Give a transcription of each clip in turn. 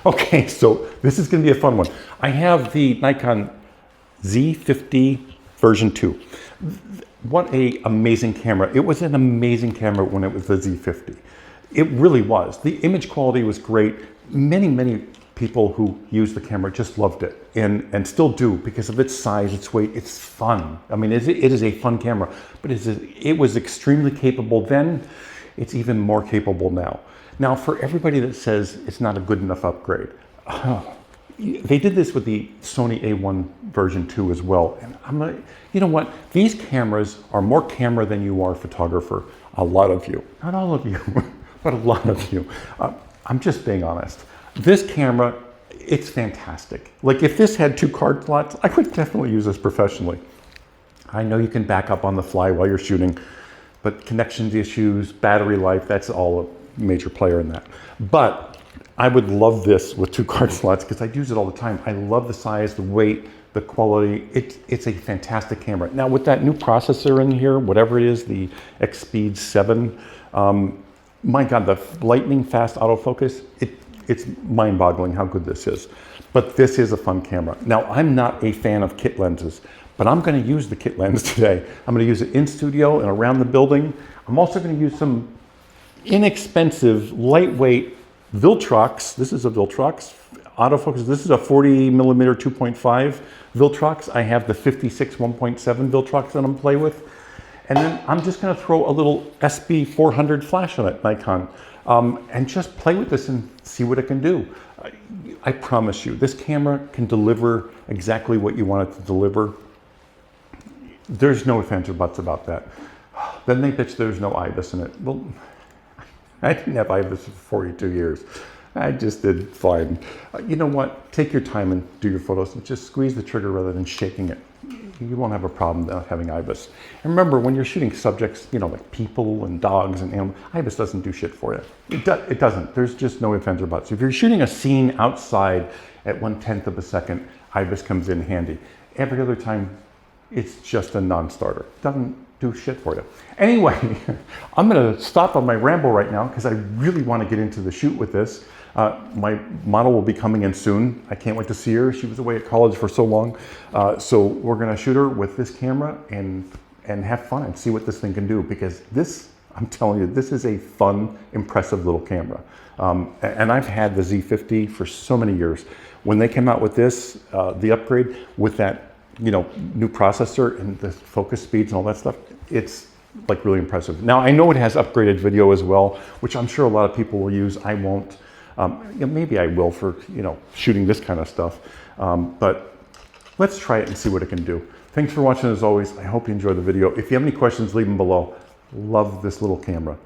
Okay, so this is going to be a fun one. I have the Nikon Z50 version 2. What a amazing camera. It was an amazing camera when it was the Z50. It really was. The image quality was great. Many people who used the camera just loved it and still do because of its size, its weight, it's fun. I mean, it is a fun camera, but it was extremely capable then. It's even more capable now. Now, for everybody that says it's not a good enough upgrade, they did this with the Sony A1 version 2 as well. And I'm like, you know what? These cameras are more camera than you are photographer. A lot of you, not all of you, but a lot of you. I'm just being honest. This camera, it's fantastic. Like if this had 2 card slots, I would definitely use this professionally. I know you can back up on the fly while you're shooting, but connections issues, battery life, that's all a major player in that. But I would love this with 2 card slots because I use it all the time. I love the size, the weight, the quality. It's a fantastic camera. Now with that new processor in here, whatever it is, the X-Speed 7, my God, the lightning fast autofocus, it's mind-boggling how good this is. But this is a fun camera. Now I'm not a fan of kit lenses, but I'm going to use the kit lens today. I'm going to use it in studio and around the building. I'm also going to use some inexpensive, lightweight Viltrox. This is a Viltrox autofocus. This is a 40mm 2.5 Viltrox. I have the 56 1.7 Viltrox that I'm playing with. And then I'm just going to throw a little SB400 flash on it, Nikon, and just play with this and see what it can do. I promise you, this camera can deliver exactly what you want it to deliver. There's no ifs, ands, or buts about that. Then they bitch there's no IBIS in it. Well, I didn't have IBIS for 42 years. I just did fine. You know what? Take your time and do your photos and just squeeze the trigger rather than shaking it. You won't have a problem not having IBIS. And remember, when you're shooting subjects, you know, like people and dogs and animals, IBIS doesn't do shit for you. It doesn't. There's just no ifs, ands, or buts. If you're shooting a scene outside at 1/10 of a second, IBIS comes in handy. Every other time, it's just a non-starter. Doesn't do shit for you. Anyway, I'm going to stop on my ramble right now because I really want to get into the shoot with this. My model will be coming in soon. I can't wait to see her. She was away at college for so long. So we're going to shoot her with this camera and have fun and see what this thing can do, because this, I'm telling you, this is a fun, impressive little camera. And I've had the Z50 for so many years. When they came out with this, the upgrade with that, you know, new processor and the focus speeds and all that stuff, it's like really impressive. Now I know it has upgraded video as well, which I'm sure a lot of people will use. I won't. You know, maybe I will for, you know, shooting this kind of stuff. But let's try it and see what it can do. Thanks for watching as always. I hope you enjoyed the video. If you have any questions, leave them below. Love this little camera.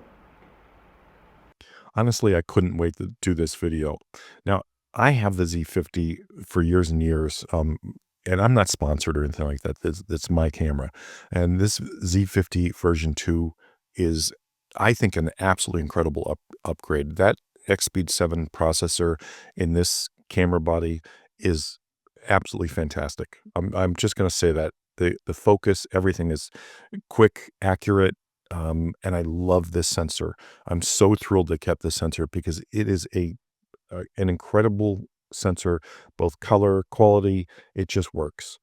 Honestly, I couldn't wait to do this video. Now, I have the Z50 for years and years, and I'm not sponsored or anything like that. That's my camera. And this Z50 version 2 is, I think, an absolutely incredible upgrade. That X-Speed 7 processor in this camera body is absolutely fantastic. I'm just going to say that. The focus, everything is quick, accurate, and I love this sensor. I'm so thrilled they kept this sensor because it is an incredible sensor, both color, quality, it just works.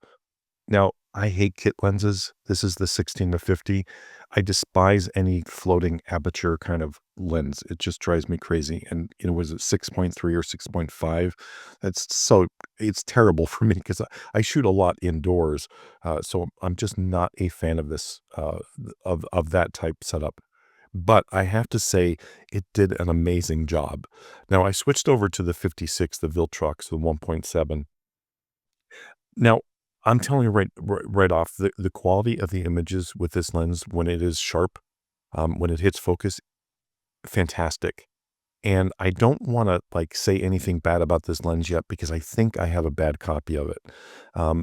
Now, I hate kit lenses. This is the 16 to 50. I despise any floating aperture kind of lens. It just drives me crazy. And was it 6.3 or 6.5? It's terrible for me because I shoot a lot indoors. So I'm just not a fan of this, of that type setup. But I have to say, it did an amazing job. Now, I switched over to the 56, the Viltrox, the 1.7. Now, I'm telling you right off, the quality of the images with this lens when it is sharp, when it hits focus, fantastic. And I don't want to say anything bad about this lens yet because I think I have a bad copy of it.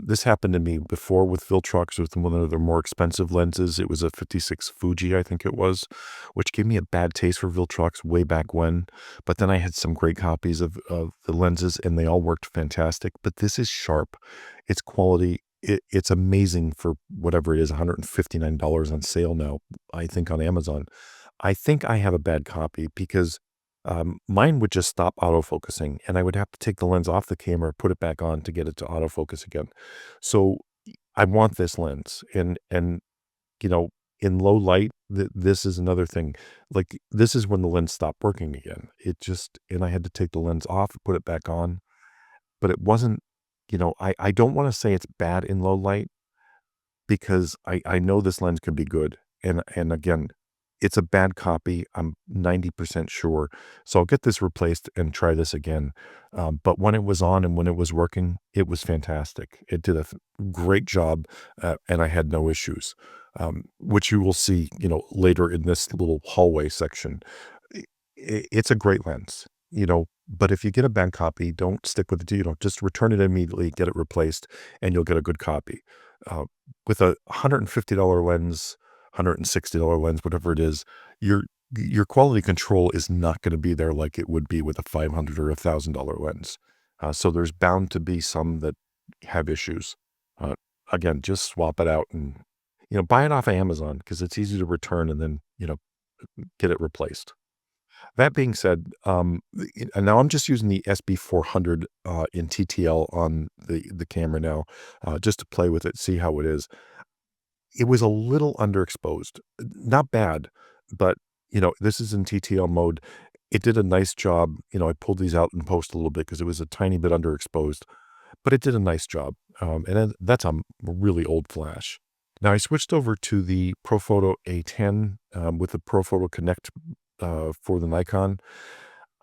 This happened to me before with Viltrox, with one of their more expensive lenses. It was a 56 Fuji, I think it was, which gave me a bad taste for Viltrox way back when. But then I had some great copies of the lenses and they all worked fantastic. But this is sharp. It's quality. It's amazing for whatever it is, $159 on sale now, I think on Amazon. I think I have a bad copy because Mine would just stop autofocusing, and I would have to take the lens off the camera, put it back on to get it to autofocus again. So I want this lens, and you know, in low light, this is another thing. Like, this is when the lens stopped working again. It just, and I had to take the lens off, put it back on, but it wasn't, I don't want to say it's bad in low light because I know this lens could be good. And again, it's a bad copy. I'm 90% sure. So I'll get this replaced and try this again. But when it was on and when it was working, it was fantastic. It did a great job, and I had no issues, which you will see, later in this little hallway section. It's a great lens, but if you get a bad copy, don't stick with it. Just return it immediately, get it replaced, and you'll get a good copy. Uh, with a $150 lens, $160 lens, whatever it is, your quality control is not going to be there like it would be with a $500 or $1,000 lens. So there's bound to be some that have issues. Uh, Again, just swap it out and buy it off of Amazon because it's easy to return and then get it replaced. That being said, and now I'm just using the SB400 in TTL on the camera now, just to play with it, see how it is. It was a little underexposed, not bad, but this is in TTL mode. It did a nice job. I pulled these out in post a little bit because it was a tiny bit underexposed, but it did a nice job. And then that's a really old flash. Now I switched over to the Profoto A10 with the Profoto Connect for the Nikon.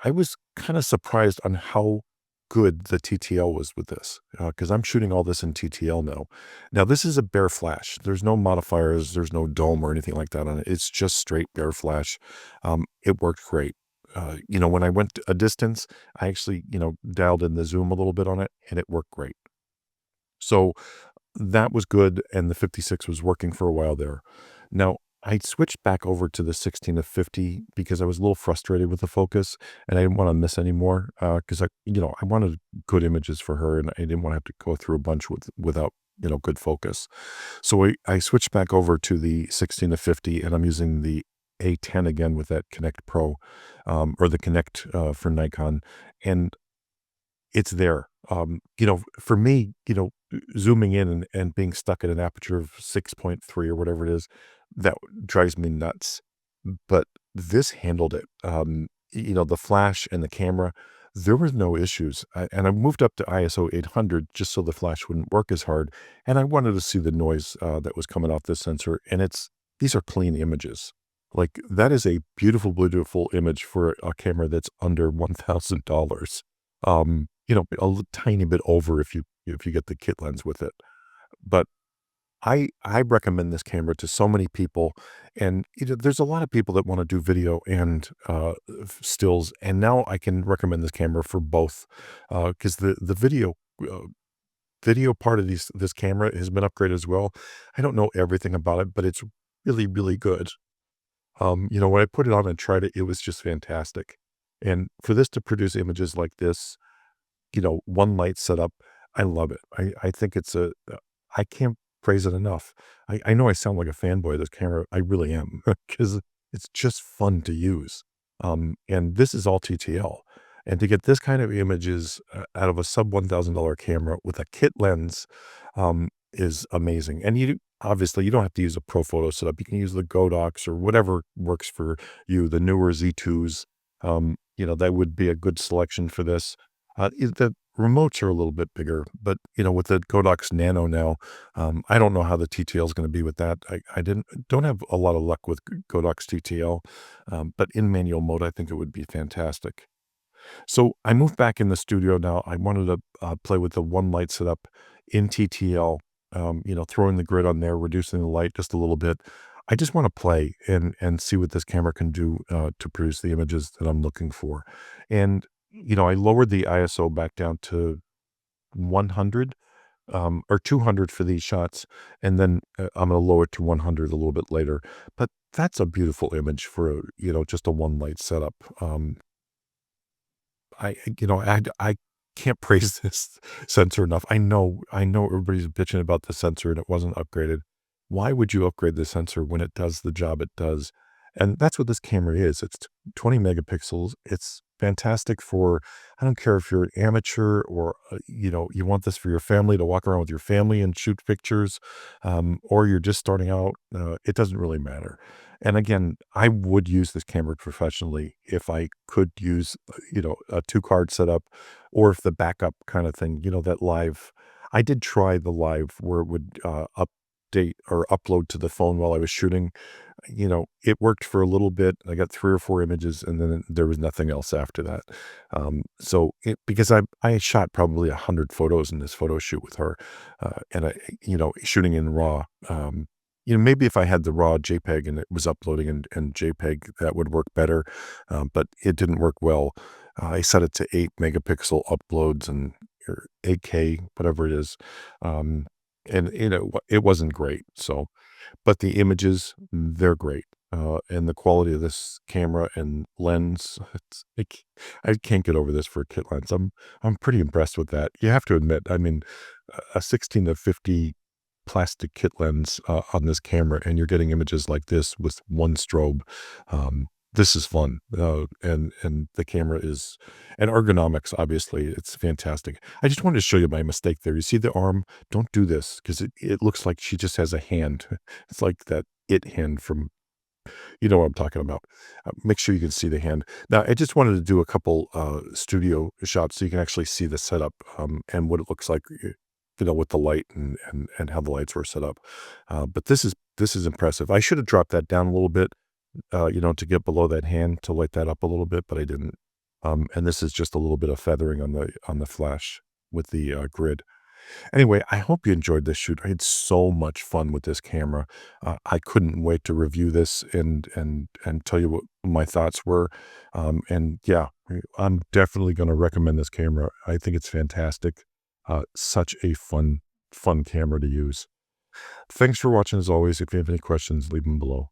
I was kind of surprised on how good the TTL was with this because I'm shooting all this in TTL now. Now, this is a bare flash. There's no modifiers, there's no dome or anything like that on it. It's just straight bare flash. It worked great. When I went a distance, I actually, dialed in the zoom a little bit on it and it worked great. So that was good, and the 56 was working for a while there. Now, I switched back over to the 16 to 50 because I was a little frustrated with the focus, and I didn't want to miss any more because I wanted good images for her, and I didn't want to have to go through a bunch without good focus. So I switched back over to the 16 to 50, and I'm using the A10 again with that Connect Pro, or the Connect for Nikon, and it's there. For me, zooming in and being stuck at an aperture of 6.3 or whatever it is, that drives me nuts. But this handled it. The flash and the camera, there was no issues. And I moved up to ISO 800 just so the flash wouldn't work as hard. And I wanted to see the noise that was coming off this sensor. And these are clean images. Like, that is a beautiful, beautiful image for a camera that's under $1,000. Tiny bit over if you get the kit lens with it. But I recommend this camera to so many people, and there's a lot of people that want to do video and stills, and now I can recommend this camera for both because the video part of this camera has been upgraded as well. I don't know everything about it, but it's really, really good. When I put it on and tried it, it was just fantastic. And for this to produce images like this, one light setup, I love it. I think I can't praise it enough. I know I sound like a fanboy of this camera. I really am because it's just fun to use. And this is all TTL. And to get this kind of images out of a sub $1,000 camera with a kit lens is amazing. And obviously you don't have to use a Profoto setup. You can use the Godox or whatever works for you. The newer Z2s, that would be a good selection for this. The remotes are a little bit bigger, but with the Godox Nano now, I don't know how the TTL is going to be with that. I don't have a lot of luck with Godox TTL, but in manual mode, I think it would be fantastic. So I moved back in the studio now. I wanted to play with the one light setup in TTL, throwing the grid on there, reducing the light just a little bit. I just want to play and see what this camera can do to produce the images that I'm looking for. And, I lowered the ISO back down to 100 or 200 for these shots. And then I'm going to lower it to 100 a little bit later. But that's a beautiful image for, just a one light setup. I can't praise this sensor enough. I know everybody's bitching about the sensor and it wasn't upgraded. Why would you upgrade the sensor when it does the job it does? And that's what this camera is. It's 20 megapixels. It's fantastic for, I don't care if you're an amateur or, you want this for your family to walk around with your family and shoot pictures, or you're just starting out. It doesn't really matter. And again, I would use this camera professionally if I could use, a two card setup, or if the backup kind of thing, that live. I did try the live where it would update or upload to the phone while I was shooting. It worked for a little bit. I got 3 or 4 images, and then there was nothing else after that. Because I shot probably 100 photos in this photo shoot with her, and shooting in RAW. Maybe if I had the raw JPEG and it was uploading in JPEG, that would work better, but it didn't work well. I set it to 8 megapixel uploads and or 8K, whatever it is, um, and, it wasn't great, so but the images, they're great. And the quality of this camera and lens, I can't get over this for a kit lens. I'm pretty impressed with that. You have to admit, I mean, a 16 to 50 plastic kit lens on this camera, and you're getting images like this with one strobe. This is fun, and the camera is, and ergonomics. Obviously, it's fantastic. I just wanted to show you my mistake there. You see the arm? Don't do this because it looks like she just has a hand. It's like that hand from, you know what I'm talking about. Make sure you can see the hand. Now, I just wanted to do a couple studio shots so you can actually see the setup, and what it looks like, with the light and how the lights were set up. But this is impressive. I should have dropped that down a little bit, to get below that hand to light that up a little bit, but I didn't. And this is just a little bit of feathering on the flash with the grid. Anyway, I hope you enjoyed this shoot. I had so much fun with this camera. I couldn't wait to review this and tell you what my thoughts were. And yeah, I'm definitely going to recommend this camera. I think it's fantastic. Such a fun camera to use. Thanks for watching as always. If you have any questions, leave them below.